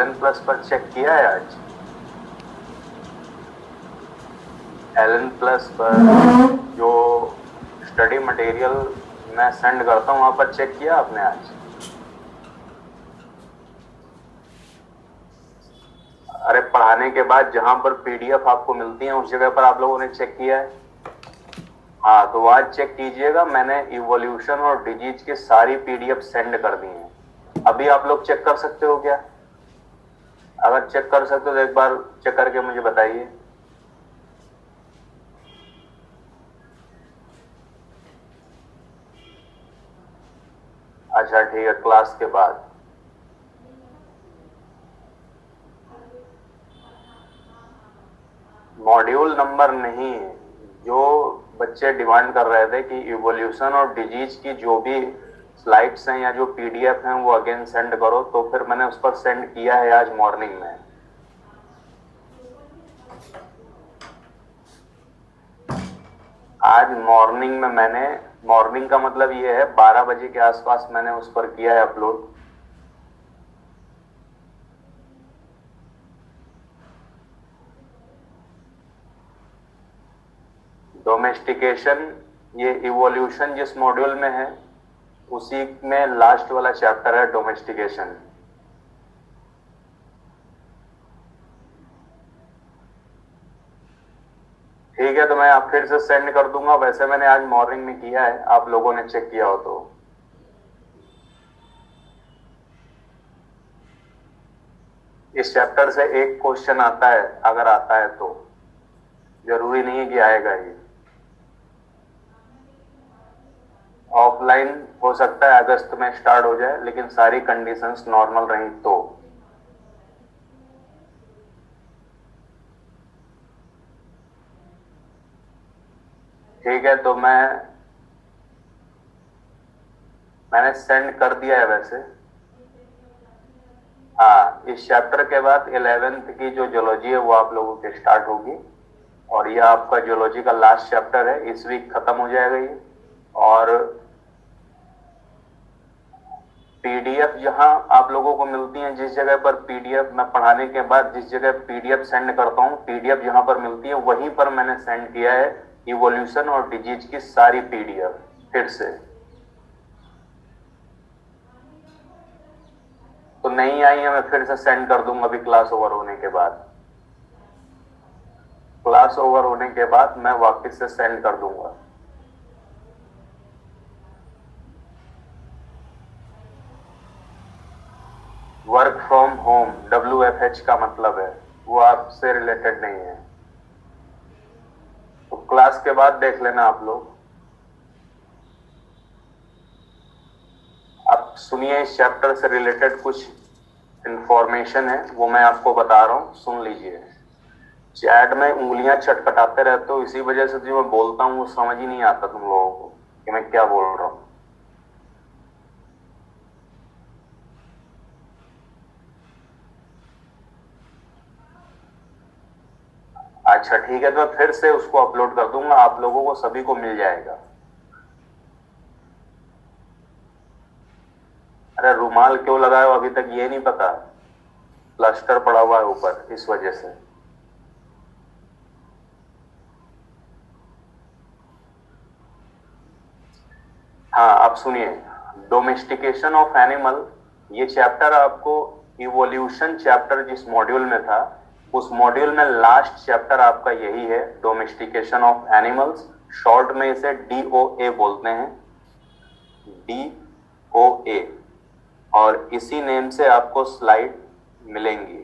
Elon plus पर check किया है आज? एलन प्लस पर जो स्टडी मटेरियल मैं सेंड करता हूँ वहां पर चेक किया आपने आज? अरे पढ़ाने के बाद जहां पर पीडीएफ आपको मिलती है उस जगह पर आप लोगों ने चेक किया है? हाँ, तो आज चेक कीजिएगा। मैंने इवोल्यूशन और डिजीज की सारी पीडीएफ सेंड कर दी है। अभी आप लोग चेक कर सकते हो क्या? अगर चेक कर सकते हो तो एक बार चेक करके मुझे बताइए। अच्छा ठीक है, क्लास के बाद। मॉड्यूल नंबर नहीं, जो बच्चे डिमांड कर रहे थे कि इवोल्यूशन और डिजीज की जो भी स्लाइड्स हैं या जो पीडीएफ हैं वो अगेन सेंड करो, तो फिर मैंने उस पर सेंड किया है आज मॉर्निंग में। आज मॉर्निंग में मैंने, मॉर्निंग का मतलब ये है 12 बजे के आसपास मैंने उस पर किया है अपलोड। डोमेस्टिकेशन, ये इवोल्यूशन जिस मॉड्यूल में है उसी में लास्ट वाला चैप्टर है डोमेस्टिकेशन। ठीक है, तो मैं आप फिर से सेंड कर दूंगा। वैसे मैंने आज मॉर्निंग में किया है, आप लोगों ने चेक किया हो तो। इस चैप्टर से एक क्वेश्चन आता है, अगर आता है तो, जरूरी नहीं है कि आएगा ही। ऑफलाइन हो सकता है अगस्त में स्टार्ट हो जाए, लेकिन सारी कंडीशंस नॉर्मल रही तो। ठीक है, तो मैंने सेंड कर दिया है वैसे। हाँ, इस चैप्टर के बाद 11th की जो जोलॉजी है वो आप लोगों के स्टार्ट होगी, और ये आपका जोलॉजी का लास्ट चैप्टर है। इस वीक खत्म हो जाएगा ये। और पीडीएफ जहां आप लोगों को मिलती है, जिस जगह पर पीडीएफ मैं पढ़ाने के बाद जिस जगह पीडीएफ सेंड करता हूँ, पीडीएफ जहां पर मिलती है वहीं पर मैंने सेंड किया है इवोल्यूशन और डिजीज की सारी पीडीएफ फिर से। तो नहीं आई है, मैं फिर से सेंड कर दूंगा अभी क्लास ओवर होने के बाद। क्लास ओवर होने के बाद मैं वापस से सेंड कर दूंगा। वर्क फ्रॉम होम WFH का मतलब है, वो आपसे रिलेटेड नहीं है, तो क्लास के बाद देख लेना आप लोग। अब सुनिए, इस चैप्टर से रिलेटेड कुछ इंफॉर्मेशन है, वो मैं आपको बता रहा हूं, सुन लीजिए। चैट में उंगलियां चटपटाते रहते हो, इसी वजह से जो मैं बोलता हूं वो समझ ही नहीं आता तुम लोगों को कि मैं क्या बोल रहा हूं। अच्छा ठीक है, तो मैं फिर से उसको अपलोड कर दूंगा, आप लोगों को सभी को मिल जाएगा। अरे रुमाल क्यों लगाए हो, अभी तक ये नहीं पता? प्लास्टर पड़ा हुआ है ऊपर, इस वजह से। हाँ, आप सुनिए। डोमेस्टिकेशन ऑफ एनिमल, ये चैप्टर आपको इवोल्यूशन चैप्टर जिस मॉड्यूल में था उस मॉड्यूल में लास्ट चैप्टर आपका यही है, डोमेस्टिकेशन ऑफ एनिमल्स। शॉर्ट में इसे DOA बोलते हैं, DOA। और इसी नेम से आपको स्लाइड मिलेंगी,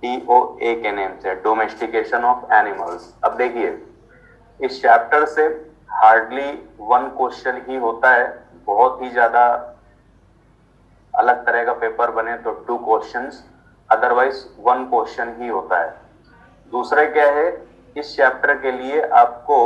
DOA के नेम से, डोमेस्टिकेशन ऑफ एनिमल्स। अब देखिए, इस चैप्टर से हार्डली 1 क्वेश्चन ही होता है, बहुत ही ज्यादा अलग तरह का पेपर बने तो 2 क्वेश्चंस, अदरवाइज 1 क्वेश्चन ही होता है। दूसरा क्या है, इस चैप्टर के लिए आपको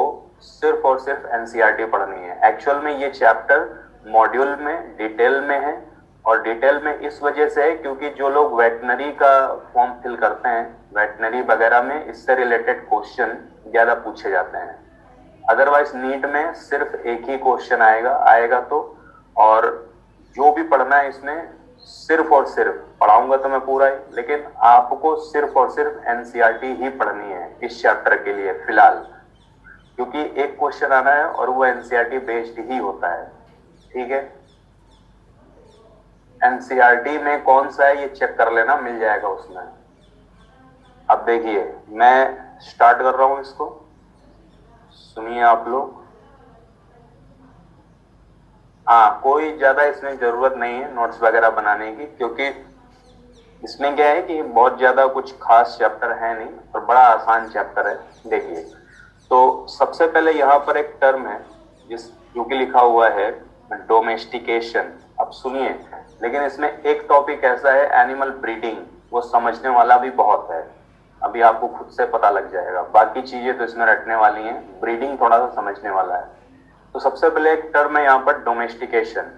सिर्फ और सिर्फ एनसीईआरटी पढ़नी है। एक्चुअल में ये चैप्टर मॉड्यूल में डिटेल में है, और डिटेल में इस वजह से है क्योंकि जो लोग वेटनरी का फॉर्म फिल करते हैं, वेटनरी वगैरह में इससे रिलेटेड क्वेश्चन ज्यादा पूछे जाते हैं। अदरवाइज नीट में सिर्फ एक ही क्वेश्चन आएगा तो, और जो भी पढ़ना है इसमें सिर्फ और सिर्फ पढ़ाऊंगा तो मैं पूरा ही, लेकिन आपको सिर्फ और सिर्फ एनसीईआरटी ही पढ़नी है इस चैप्टर के लिए फिलहाल, क्योंकि एक क्वेश्चन आना है और वो एनसीईआरटी बेस्ड ही होता है। ठीक है, एनसीईआरटी में कौन सा है ये चेक कर लेना, मिल जाएगा उसमें। अब देखिए मैं स्टार्ट कर रहा हूं इसको, सुनिए आप लोग। हाँ, कोई ज्यादा इसमें जरूरत नहीं है नोट्स वगैरह बनाने की, क्योंकि इसमें क्या है कि बहुत ज्यादा कुछ खास चैप्टर है नहीं और बड़ा आसान चैप्टर है। देखिए, तो सबसे पहले यहाँ पर एक टर्म है जो कि लिखा हुआ है डोमेस्टिकेशन। अब सुनिए, लेकिन इसमें एक टॉपिक ऐसा है एनिमल ब्रीडिंग, वो समझने वाला भी बहुत है, अभी आपको खुद से पता लग जाएगा। बाकी चीजें तो इसमें रटने वाली हैं, ब्रीडिंग थोड़ा सा समझने वाला है। तो सबसे पहले एक टर्म है यहाँ पर डोमेस्टिकेशन,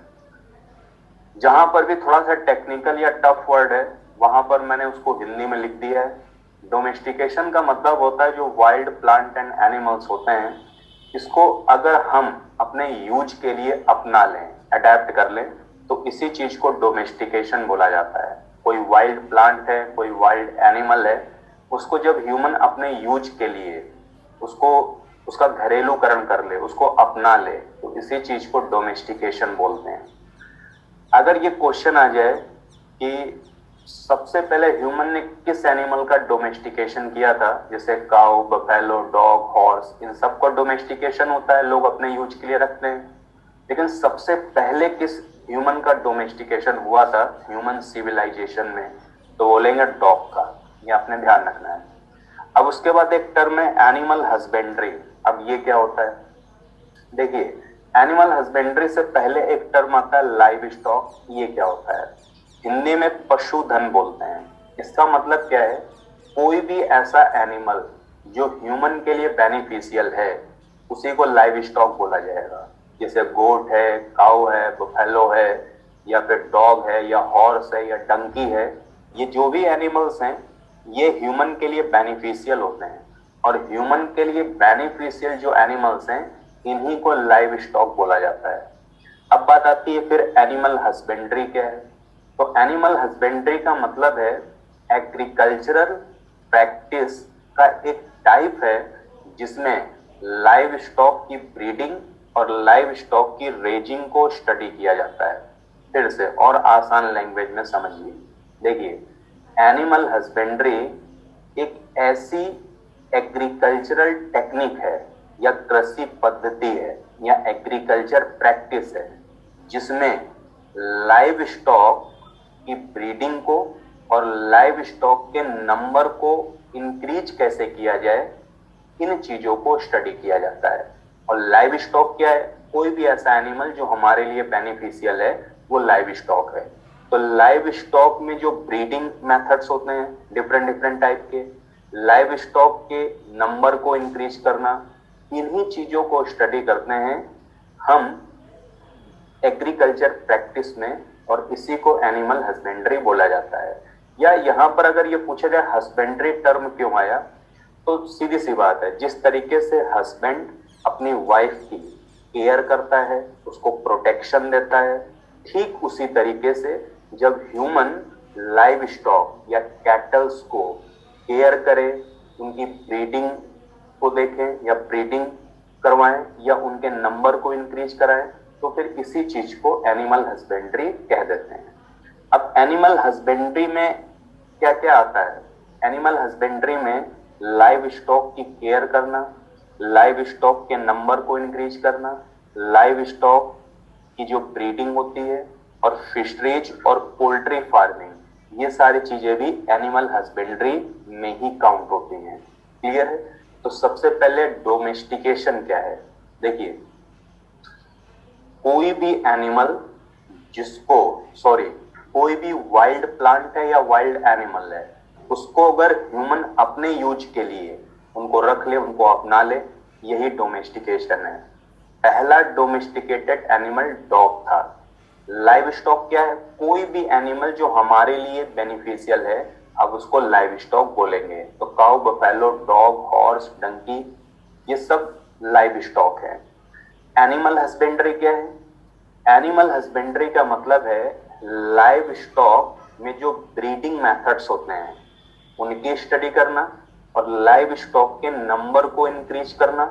जहां पर भी थोड़ा सा टेक्निकल या टफ वर्ड है वहां पर मैंने उसको हिंदी में लिख दिया है। डोमेस्टिकेशन का मतलब होता है जो वाइल्ड प्लांट एंड एनिमल्स होते हैं, इसको अगर हम अपने यूज के लिए अपना लें, अडेप्ट कर लें, तो इसी चीज को डोमेस्टिकेशन बोला जाता है। कोई वाइल्ड प्लांट है, कोई वाइल्ड एनिमल है, उसको जब ह्यूमन अपने यूज के लिए उसको उसका घरेलूकरण कर ले, उसको अपना ले, तो इसी चीज को डोमेस्टिकेशन बोलते हैं। अगर ये क्वेश्चन आ जाए कि सबसे पहले ह्यूमन ने किस एनिमल का डोमेस्टिकेशन किया था, जैसे काउ, बफेलो, डॉग, हॉर्स, इन सब का डोमेस्टिकेशन होता है, लोग अपने यूज के लिए रखते हैं। लेकिन सबसे पहले किस ह्यूमन का डोमेस्टिकेशन हुआ था ह्यूमन सिविलाइजेशन में, तो बोलेंगे डॉग का। ये आपने ध्यान रखना है। अब उसके बाद एक टर्म है एनिमल हस्बेंड्री। अब ये क्या होता है, देखिए एनिमल हस्बेंड्री से पहले एक टर्म आता है लाइव स्टॉक। ये क्या होता है, हिंदी में पशुधन बोलते हैं। इसका मतलब क्या है, कोई भी ऐसा एनिमल जो ह्यूमन के लिए बेनिफिशियल है उसी को लाइव स्टॉक बोला जाएगा। जैसे गोट है, काऊ है, बफेलो है, या फिर डॉग है, या हॉर्स है, या डंकी है, ये जो भी एनिमल्स हैं ये ह्यूमन के लिए बेनिफिशियल होते हैं, और ह्यूमन के लिए बेनिफिशियल जो एनिमल्स हैं इन्हीं को लाइव स्टॉक बोला जाता है। अब बात आती है फिर एनिमल हस्बेंड्री क्या है। तो एनिमल हस्बेंड्री का मतलब है एग्रीकल्चरल प्रैक्टिस का एक टाइप है जिसमें लाइव स्टॉक की ब्रीडिंग और लाइव स्टॉक की रेजिंग को स्टडी किया जाता है। फिर से और आसान लैंग्वेज में समझिए, देखिए एनिमल हस्बेंड्री एक ऐसी एग्रीकल्चरल टेक्निक है या कृषि पद्धति है या एग्रीकल्चर प्रैक्टिस है जिसमें लाइव स्टॉक की ब्रीडिंग को और लाइव स्टॉक के नंबर को इंक्रीज कैसे किया जाए, इन चीजों को स्टडी किया जाता है। और लाइव स्टॉक क्या है, कोई भी ऐसा एनिमल जो हमारे लिए बेनिफिशियल है वो लाइव स्टॉक है। तो लाइव स्टॉक में जो ब्रीडिंग मेथड्स होते हैं डिफरेंट डिफरेंट टाइप के, लाइव स्टॉक के नंबर को इंक्रीज करना, इन्हीं चीजों को स्टडी करते हैं हम एग्रीकल्चर प्रैक्टिस में, और इसी को एनिमल हस्बेंड्री बोला जाता है। या यहाँ पर अगर ये पूछा जाए हस्बेंड्री टर्म क्यों आया, तो सीधी सी बात है, जिस तरीके से हस्बैंड अपनी वाइफ की केयर करता है, उसको प्रोटेक्शन देता है, ठीक उसी तरीके से जब ह्यूमन लाइव स्टॉक या कैटल्स को केयर करे, उनकी ब्रीडिंग को देखें या ब्रीडिंग करवाएं या उनके नंबर को इंक्रीज कराएं, तो फिर इसी चीज को एनिमल हस्बेंड्री कह देते हैं। अब एनिमल हस्बेंड्री में क्या क्या आता है, एनिमल हस्बेंड्री में लाइव स्टॉक की केयर करना, लाइव स्टॉक के नंबर को इंक्रीज करना, लाइव स्टॉक की जो ब्रीडिंग होती है, और फिशरीज और पोल्ट्री फार्मिंग, ये सारी चीजें भी एनिमल हस्बेंड्री में ही काउंट होती हैं। क्लियर है? तो सबसे पहले डोमेस्टिकेशन क्या है, देखिए कोई भी एनिमल कोई भी वाइल्ड प्लांट है या वाइल्ड एनिमल है, उसको अगर ह्यूमन अपने यूज के लिए उनको रख ले, उनको अपना ले, यही डोमेस्टिकेशन है। पहला डोमेस्टिकेटेड एनिमल डॉग था। लाइव स्टॉक क्या है, कोई भी एनिमल जो हमारे लिए बेनिफिशियल है, अब उसको लाइव स्टॉक बोलेंगे। तो काऊ, बफेलो, डॉग, हॉर्स, डंकी, ये सब लाइव स्टॉक है। एनिमल हस्बेंड्री क्या है, एनिमल हस्बेंड्री का मतलब है लाइव स्टॉक में जो ब्रीडिंग मेथड्स होते हैं उनकी स्टडी करना और लाइव स्टॉक के नंबर को इंक्रीज करना,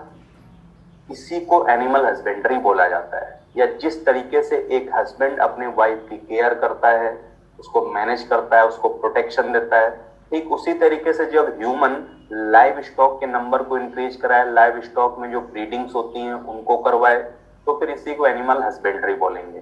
इसी को एनिमल हस्बेंड्री बोला जाता है। या जिस तरीके से एक हस्बैंड अपने वाइफ की केयर करता है, उसको मैनेज करता है, उसको प्रोटेक्शन देता है, ठीक उसी तरीके से जब ह्यूमन लाइव स्टॉक के नंबर को इंक्रीज कराए, लाइव स्टॉक में जो ब्रीडिंग्स होती हैं उनको करवाए, तो फिर इसी को एनिमल हस्बेंड्री बोलेंगे।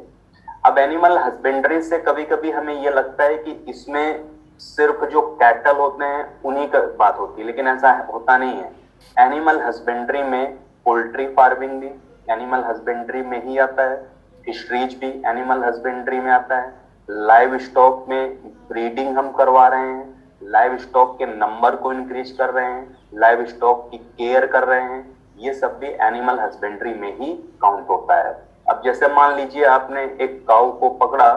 अब एनिमल हस्बेंड्री से कभी कभी हमें यह लगता है कि इसमें सिर्फ जो कैटल होते हैं उन्हीं का बात होती है, लेकिन ऐसा होता नहीं है। एनिमल हस्बेंड्री में पोल्ट्री फार्मिंग भी एनिमल हस्बेंड्री में ही आता है, फिशरीज भी एनिमल हस्बेंड्री में आता है, लाइव स्टॉक में ब्रीडिंग हम करवा रहे हैं, लाइव स्टॉक के नंबर को इंक्रीज कर रहे हैं, लाइव स्टॉक की केयर कर रहे हैं, ये सब भी एनिमल हस्बेंड्री में ही काउंट होता है। अब जैसे मान लीजिए आपने एक काऊ को पकड़ा,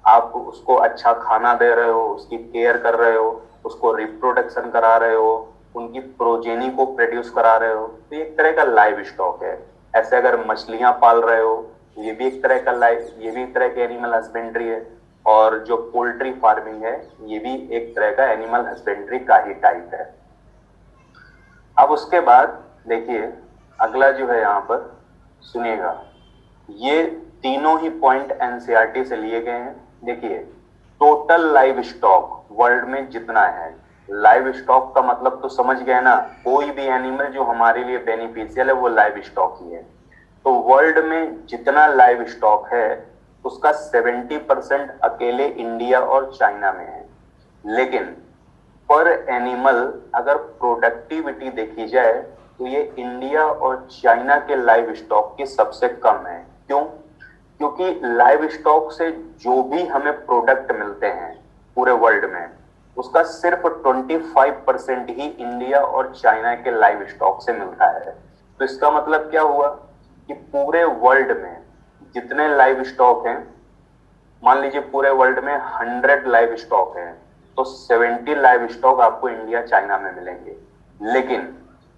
आप उसको अच्छा खाना दे रहे हो, उसकी केयर कर रहे हो, उसको रिप्रोडक्शन करा रहे हो, उनकी प्रोजेनी को प्रोड्यूस करा रहे हो, तो ये एक तरह का लाइव स्टॉक है। ऐसे अगर मछलियां पाल रहे हो, ये भी एक तरह का ये भी एक तरह की एनिमल हस्बेंड्री है। और जो पोल्ट्री फार्मिंग है, ये भी एक तरह का एनिमल हस्बेंड्री का ही टाइप है। अब उसके बाद देखिए अगला जो है यहाँ पर सुनिएगा, ये तीनों ही पॉइंट एनसीईआरटी से लिए गए हैं। देखिए टोटल लाइव स्टॉक वर्ल्ड में जितना है, लाइव स्टॉक का मतलब तो समझ गए ना, कोई भी एनिमल जो हमारे लिए बेनिफिशियल है वो लाइव स्टॉक ही है। तो वर्ल्ड में जितना लाइव स्टॉक है उसका 70% अकेले इंडिया और चाइना में है। लेकिन पर एनिमल अगर प्रोडक्टिविटी देखी जाए तो ये इंडिया और चाइना के लाइव स्टॉक की सबसे कम है। क्यों? क्योंकि लाइव स्टॉक से जो भी हमें प्रोडक्ट मिलते हैं पूरे वर्ल्ड में, उसका सिर्फ 25% ही इंडिया और चाइना के लाइव स्टॉक से मिलता है। तो इसका मतलब क्या हुआ कि पूरे वर्ल्ड में जितने लाइव स्टॉक हैं, मान लीजिए पूरे वर्ल्ड में 100 लाइव स्टॉक हैं, तो 70 लाइव स्टॉक आपको इंडिया चाइना में मिलेंगे। लेकिन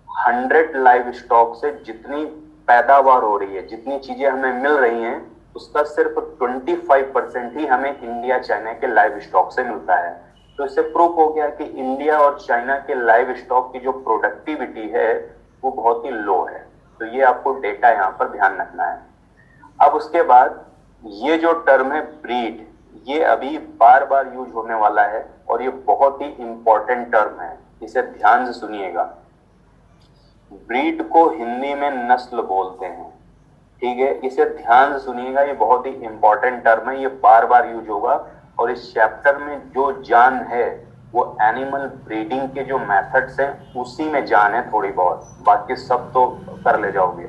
100 लाइव स्टॉक से जितनी पैदावार हो रही है, जितनी चीजें हमें मिल रही हैं, उसका सिर्फ 25% ही हमें इंडिया चाइना के लाइव स्टॉक से मिलता है। तो इससे प्रूफ हो गया कि इंडिया और चाइना के लाइव स्टॉक की जो प्रोडक्टिविटी है वो बहुत ही लो है। तो ये आपको डेटा यहाँ पर ध्यान रखना है। अब उसके बाद ये जो टर्म है ब्रीड, ये अभी बार बार यूज होने वाला है और ये बहुत ही इंपॉर्टेंट टर्म है, इसे ध्यान से सुनिएगा। ब्रीड को हिंदी में नस्ल बोलते हैं, ठीक है, इसे ध्यान से सुनिएगा, ये बहुत ही इंपॉर्टेंट टर्म है, ये बार बार यूज होगा। और इस चैप्टर में जो जान है वो एनिमल ब्रीडिंग के जो मेथड्स हैं उसी में जान है थोड़ी बहुत, बाकी सब तो कर ले जाओगे।